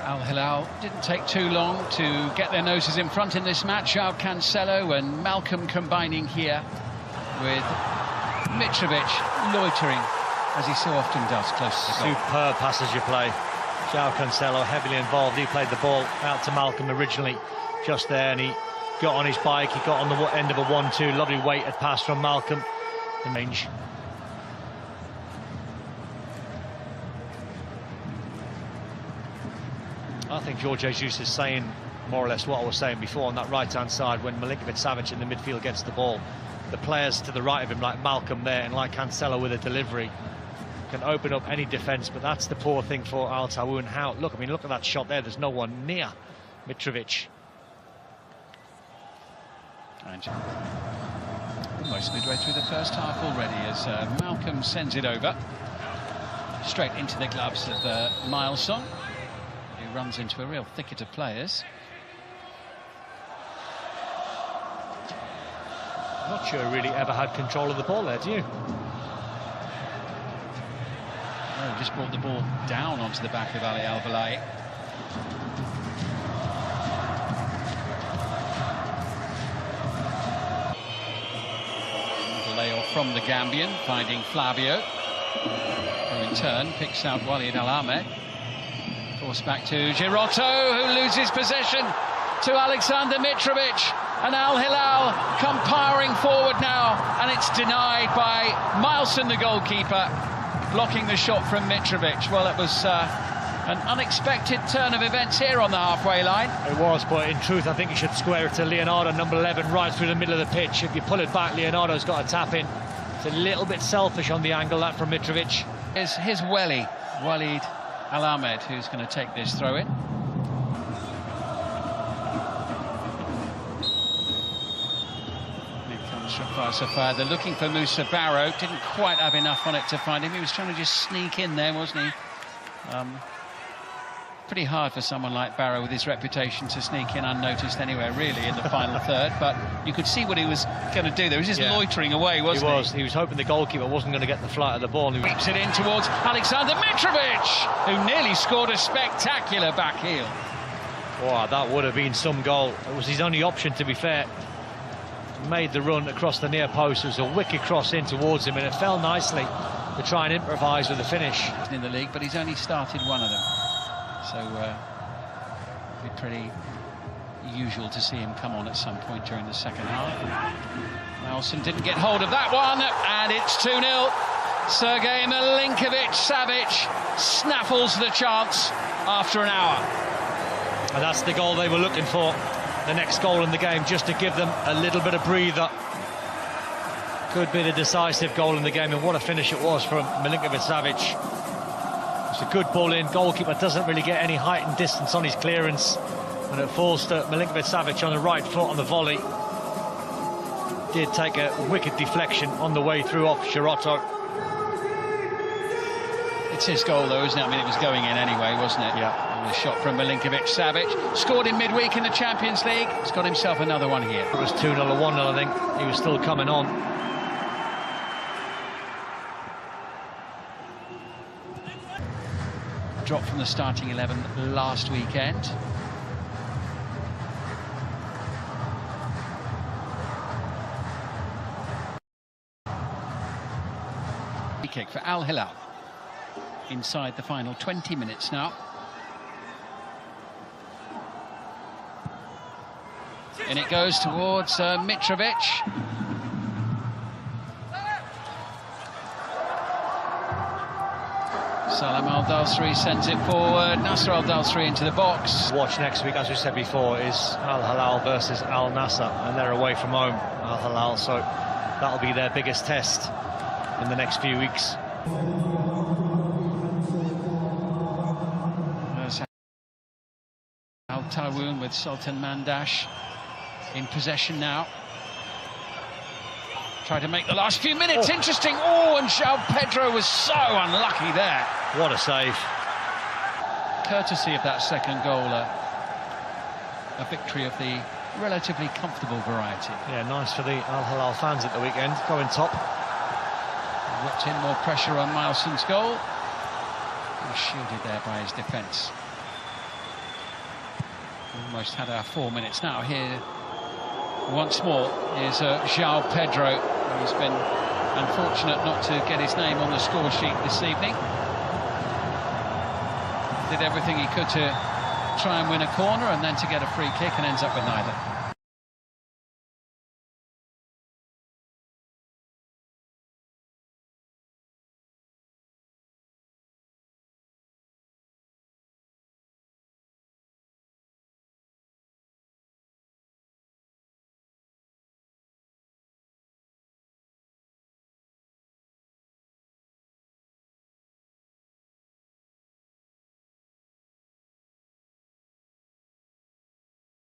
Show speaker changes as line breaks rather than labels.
Al Hilal didn't take too long to get their noses in front in this match. João Cancelo and Malcolm combining here with Mitrovic loitering, as he so often does, close to the goal.
Superb passage of play. João Cancelo heavily involved. He played the ball out to Malcolm originally, just there, and he got on his bike. He got on the end of a 1-2. Lovely weighted pass from Malcolm. In range. I think Jorge Jesus is saying more or less what I was saying before on that right-hand side when Milinkovic-Savic in the midfield gets the ball. The players to the right of him, like Malcolm there and like Cancelo with a delivery, can open up any defence, but that's the poor thing for Al Tawun. Look at that shot there. There's no one near Mitrovic.
Almost midway through the first half already as Malcolm sends it over straight into the gloves of Milson, who runs into a real thicket of players.
I'm not sure he really ever had control of the ball there, do you?
No, he just brought the ball down onto the back of Ali Al-Balai. Layoff from the Gambian, finding Flavio, who in turn picks out Walid Al-Ahmed. Forced back to Giroto, who loses possession to Alexander Mitrovic, and Al Hilal come powering forward now, and it's denied by Milson, the goalkeeper, blocking the shot from Mitrovic. Well, it was an unexpected turn of events here on the halfway line.
It was, but in truth I think you should square it to Leonardo, number 11, right through the middle of the pitch. If you pull it back, Leonardo's got a tap in. It's a little bit selfish on the angle, that from Mitrovic.
Here's Walid Al-Ahmed, who's going to take this throw in. Here comes Safar. They're looking for Musa Barrow. Didn't quite have enough on it to find him. He was trying to just sneak in there, wasn't he? Pretty hard for someone like Barrow with his reputation to sneak in unnoticed anywhere, really, in the final third. But you could see what he was going to do. There was just loitering away, wasn't he?
He was hoping the goalkeeper wasn't going to get the flight of the ball. He
whips it in towards Alexander Mitrovic, who nearly scored a spectacular back heel.
Wow, that would have been some goal. It was his only option, to be fair. Made the run across the near post. It was a wicked cross in towards him, and it fell nicely to try and improvise with the finish.
In the league, but he's only started one of them. So it'd be pretty usual to see him come on at some point during the second half. Nelson didn't get hold of that one, and it's 2-0. Sergei Milinkovic-Savic snaffles the chance after an hour.
And that's the goal they were looking for, the next goal in the game, just to give them a little bit of breather. Could be the decisive goal in the game, and what a finish it was from Milinkovic-Savic. It's a good ball in. Goalkeeper doesn't really get any height and distance on his clearance, and it falls to Milinkovic-Savic on the right foot on the volley. Did take a wicked deflection on the way through off Giroto.
It's his goal though, isn't it? I mean, it was going in anyway, wasn't it?
Yeah.
And the shot from Milinkovic-Savic, scored in midweek in the Champions League. He's got himself another one here.
It was 2-0 or 1-0, I think. He was still coming on.
Dropped from the starting 11 last weekend. Free kick for Al Hilal. Inside the final 20 minutes now. And it goes towards Mitrovic. Salam Al-Dawsri sends it forward. Nasser Al-Dawsri into the box.
Watch next week, as we said before, is Al Hilal versus Al Nassr, and they're away from home, Al Hilal, so that'll be their biggest test in the next few weeks.
There's Al Tawun with Sultan Mandash in possession now. Tried to make the last few minutes interesting. Oh, and João Pedro was so unlucky there.
What a save.
Courtesy of that second goal, a victory of the relatively comfortable variety.
Yeah, nice for the Al Hilal fans at the weekend, going top.
Whipped in more pressure on Mileson's goal. He was shielded there by his defence. Almost had our 4 minutes now. Here once more is João Pedro, who's been unfortunate not to get his name on the score sheet this evening. Did everything he could to try and win a corner and then to get a free kick, and ends up with neither.